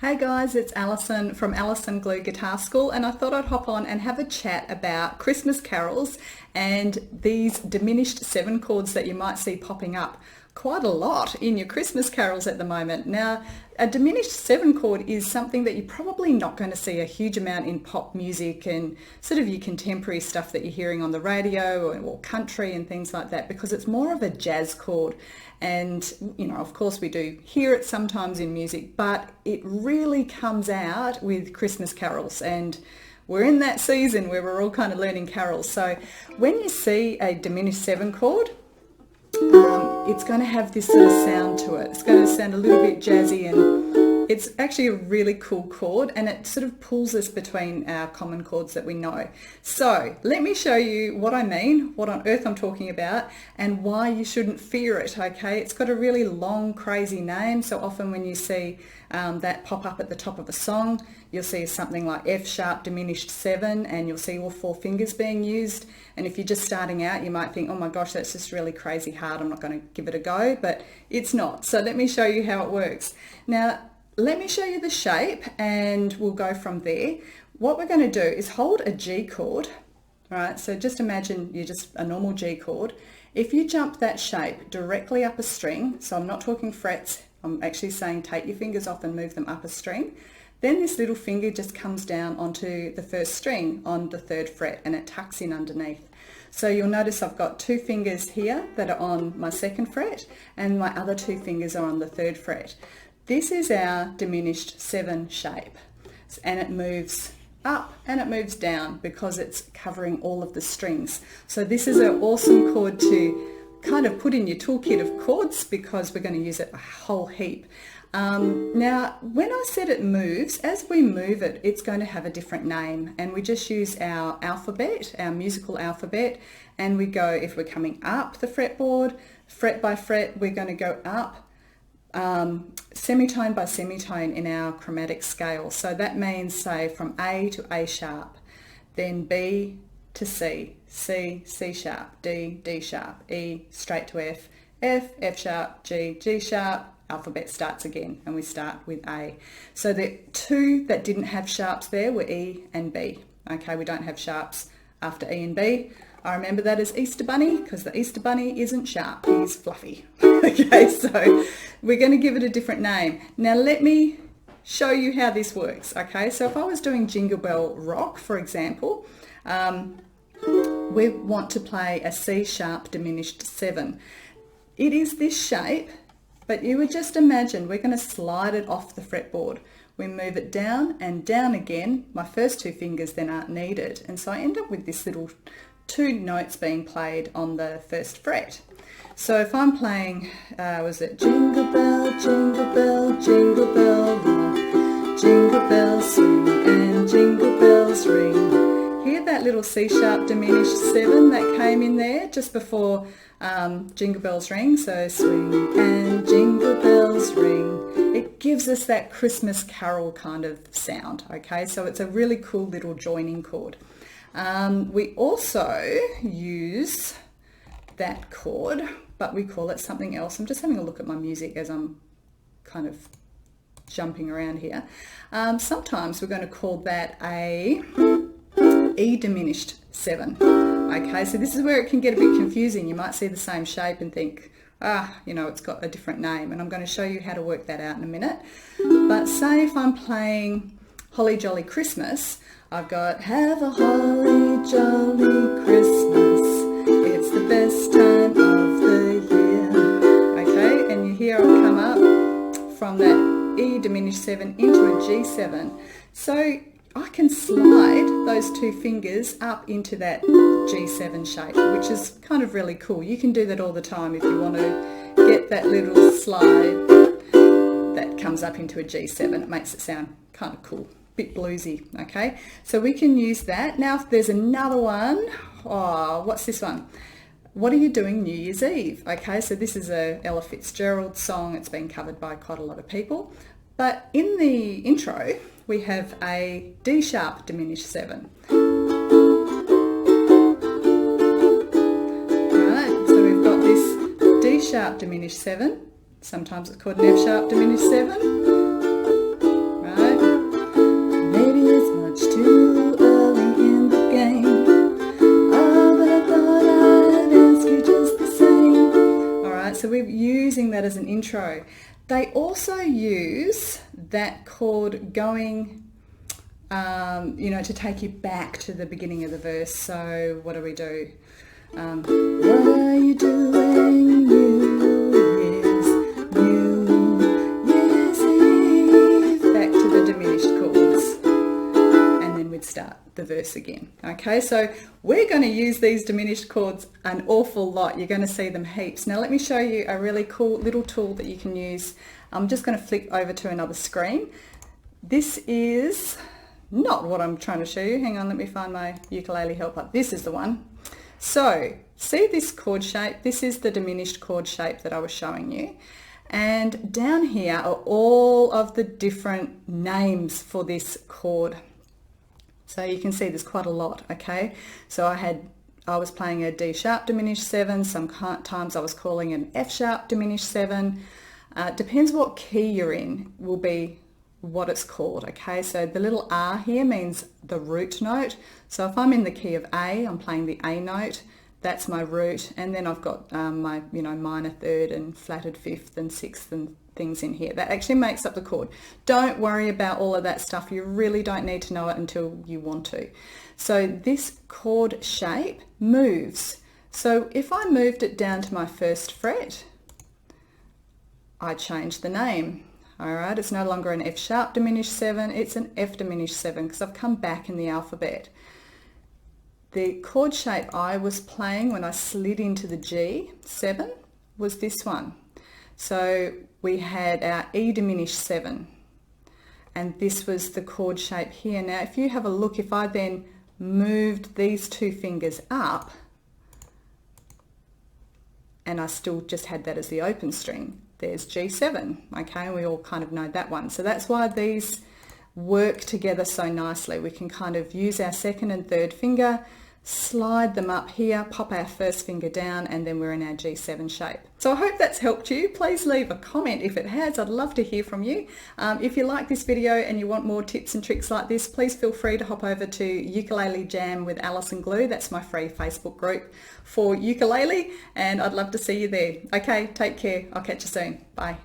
Hey guys, it's Alison from Alison Glue Guitar School, and I thought I'd hop on and have a chat about Christmas carols and these diminished 7 chords that you might see popping up quite a lot in your Christmas carols at the moment. Now, a diminished 7 chord is something that you're probably not going to see a huge amount in pop music and sort of your contemporary stuff that you're hearing on the radio or country and things like that, because it's more of a jazz chord. And, you know, of course we do hear it sometimes in music, but it really comes out with Christmas carols, and we're in that season where we're all kind of learning carols. So when you see a diminished 7 chord, it's going to have this sort of sound to it. It's going to sound a little bit jazzy, and it's actually a really cool chord, and it sort of pulls us between our common chords that we know. So let me show you what I mean, what on earth I'm talking about, and why you shouldn't fear it, okay? It's got a really long, crazy name, so often when you see that pop up at the top of a song, you'll see something like F sharp diminished 7, and you'll see all 4 fingers being used. And if you're just starting out, you might think, oh my gosh, that's just really crazy hard, I'm not going to give it a go, but it's not. So let me show you how it works. Now, let me show you the shape and we'll go from there. What we're going to do is hold a G chord, right? So just imagine you're just a normal G chord. If you jump that shape directly up a string, so I'm not talking frets, I'm actually saying take your fingers off and move them up a string, then this little finger just comes down onto the first string on the 3rd fret and it tucks in underneath. So you'll notice I've got 2 fingers here that are on my 2nd fret and my other 2 fingers are on the 3rd fret. This is our diminished 7 shape, and it moves up and it moves down because it's covering all of the strings. So this is an awesome chord to kind of put in your toolkit of chords because we're going to use it a whole heap. Now, when I said it moves, as we move it, it's going to have a different name, and we just use our alphabet, our musical alphabet, and we go, if we're coming up the fretboard, fret by fret, we're going to go up semitone by semitone in our chromatic scale. So that means, say, from A to A sharp, then B to C, C, C sharp, D, D sharp, E, straight to F, F, F sharp, G, G sharp, alphabet starts again, and we start with A. So the 2 that didn't have sharps there were E and B. Okay, we don't have sharps after E and B. I remember that as Easter Bunny because the Easter Bunny isn't sharp, he's fluffy. Okay, so we're going to give it a different name. Now let me show you how this works. Okay, so if I was doing Jingle Bell Rock, for example, we want to play a C sharp diminished 7. It is this shape, but you would just imagine we're going to slide it off the fretboard. We move it down and down again. My first 2 fingers then aren't needed, and so I end up with this little 2 notes being played on the 1st fret. So if I'm playing, was it Jingle Bell, Jingle Bell, Jingle Bell Rock, Jingle Bells swing and Jingle Bells ring. Hear that little C sharp diminished 7 that came in there just before Jingle Bells ring. So swing and Jingle Bells ring. It gives us that Christmas carol kind of sound. Okay, so it's a really cool little joining chord. We also use that chord, but we call it something else. I'm just having a look at my music as I'm kind of jumping around here. Sometimes we're going to call that a E diminished 7. Okay, so this is where it can get a bit confusing. You might see the same shape and think, you know, it's got a different name, and I'm going to show you how to work that out in a minute. But say if I'm playing Holly Jolly Christmas, I've got have a holly jolly Christmas, it's the best time of the year. Okay, and you hear I've come up from that E diminished 7 into a G7. So I can slide those 2 fingers up into that G7 shape, which is kind of really cool. You can do that all the time if you want to get that little slide that comes up into a G7. It makes it sound kind of cool. Bit bluesy. Okay, so we can use that. Now if there's another one, what's this one? What are you doing New Year's Eve? Okay, so this is a Ella Fitzgerald song. It's been covered by quite a lot of people, but in the intro we have a D sharp diminished 7. Alright, so we've got this D sharp diminished 7. Sometimes it's called an F sharp diminished 7. that as an intro. They also use that chord going, you know, to take you back to the beginning of the verse. So what do we do? What are you doing? New Year's Eve. Back to the diminished chords. And then we'd start the verse again. Okay, so we're going to use these diminished chords an awful lot. You're going to see them heaps. Now let me show you a really cool little tool that you can use. I'm just going to flick over to another screen. This is not what I'm trying to show you. Hang on, let me find my ukulele helper. This is the one. So see this chord shape? This is the diminished chord shape that I was showing you. And down here are all of the different names for this chord. So you can see there's quite a lot, okay? So I was playing a D sharp diminished 7, sometimes I was calling an F sharp diminished 7. Depends what key you're in will be what it's called, okay? So the little R here means the root note. So if I'm in the key of A, I'm playing the A note, that's my root, and then I've got my, you know, minor third and flatted fifth and sixth and things in here. That actually makes up the chord. Don't worry about all of that stuff. You really don't need to know it until you want to. So this chord shape moves. So if I moved it down to my first fret, I change the name. All right, it's no longer an F sharp diminished 7, it's an F diminished 7 because I've come back in the alphabet. The chord shape I was playing when I slid into the G7 was this one. So we had our E diminished 7, and this was the chord shape here. Now if you have a look, if I then moved these two fingers up and I still just had that as the open string, there's G7, okay, and we all kind of know that one. So that's why these work together so nicely. We can kind of use our second and third finger, slide them up here, pop our first finger down, and then we're in our G7 shape. So I hope that's helped you. Please leave a comment if it has. I'd love to hear from you. If you like this video and you want more tips and tricks like this, please feel free to hop over to Ukulele Jam with Alice and Glue. That's my free Facebook group for ukulele, and I'd love to see you there. Okay, take care. I'll catch you soon. Bye.